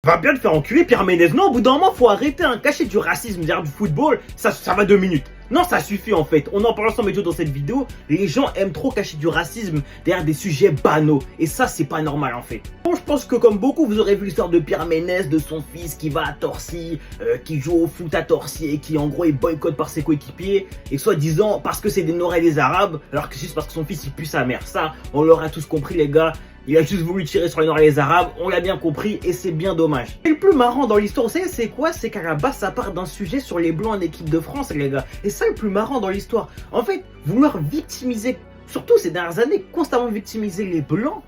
Va bien te faire enculer, Pierre Ménez. Non, au bout d'un moment, faut arrêter, hein. Cacher du racisme derrière du football, ça va 2 minutes. Non, ça suffit en fait. On en parle ensemble dans cette vidéo. Les gens aiment trop cacher du racisme derrière des sujets banaux. Et ça, c'est pas normal en fait. Bon, je pense que comme beaucoup, vous aurez vu l'histoire de Pierre Ménez, de son fils qui va à Torcy, qui joue au foot à Torcy et qui en gros est boycott par ses coéquipiers. Et soi-disant parce que c'est des Noirs et des Arabes, alors que c'est juste parce que son fils il pue sa mère. Ça, on l'aura tous compris les gars. Il a juste voulu tirer sur les Noirs et les Arabes, on l'a bien compris et c'est bien dommage. Et le plus marrant dans l'histoire, vous savez c'est quoi? C'est qu'à la base ça part d'un sujet sur les Blancs en équipe de France les gars. Et ça le plus marrant dans l'histoire. En fait, vouloir victimiser, surtout ces dernières années, constamment victimiser les Blancs.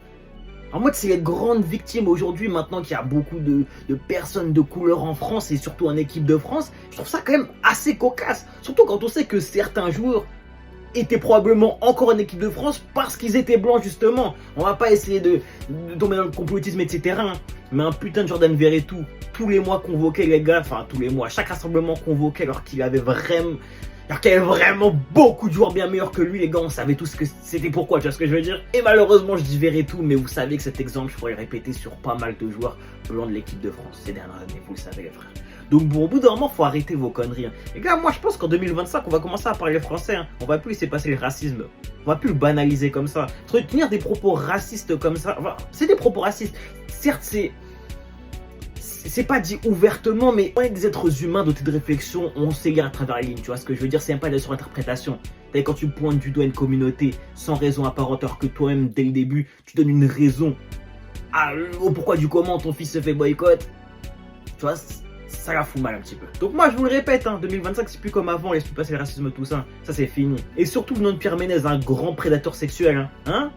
En mode c'est les grandes victimes aujourd'hui maintenant qu'il y a beaucoup de personnes de couleur en France et surtout en équipe de France. Je trouve ça quand même assez cocasse. Surtout quand on sait que certains joueurs étaient probablement encore en équipe de France parce qu'ils étaient blancs justement. On va pas essayer de tomber dans le complotisme etc. Mais un putain de Jordan Verretou, tous les mois convoqué les gars, enfin tous les mois, chaque rassemblement convoqué alors qu'il avait vraiment beaucoup de joueurs bien meilleurs que lui les gars, on savait tous que c'était pourquoi, tu vois ce que je veux dire. Et malheureusement je dis Verretou, mais vous savez que cet exemple je pourrais le répéter sur pas mal de joueurs blancs de l'équipe de France ces dernières années, vous le savez les frères. Donc bon, au bout d'un moment, faut arrêter vos conneries. Hein. Les gars, moi je pense qu'en 2025, on va commencer à parler français. Hein. On va plus laisser passer le racisme. On va plus le banaliser comme ça. Tenir des propos racistes comme ça, enfin, c'est des propos racistes. Certes, c'est pas dit ouvertement, mais on est des êtres humains dotés de réflexion, on sait lire à travers les lignes, tu vois ce que je veux dire, c'est même pas de la surinterprétation. Quand tu pointes du doigt une communauté sans raison apparente, alors que toi-même, dès le début, tu donnes une raison au pourquoi du comment ton fils se fait boycott, tu vois, ça la fout mal un petit peu. Donc moi je vous le répète, hein, 2025 c'est plus comme avant, laisse plus passer le racisme tout ça, ça c'est fini. Et surtout venant de Pierre Ménez, un grand prédateur sexuel, hein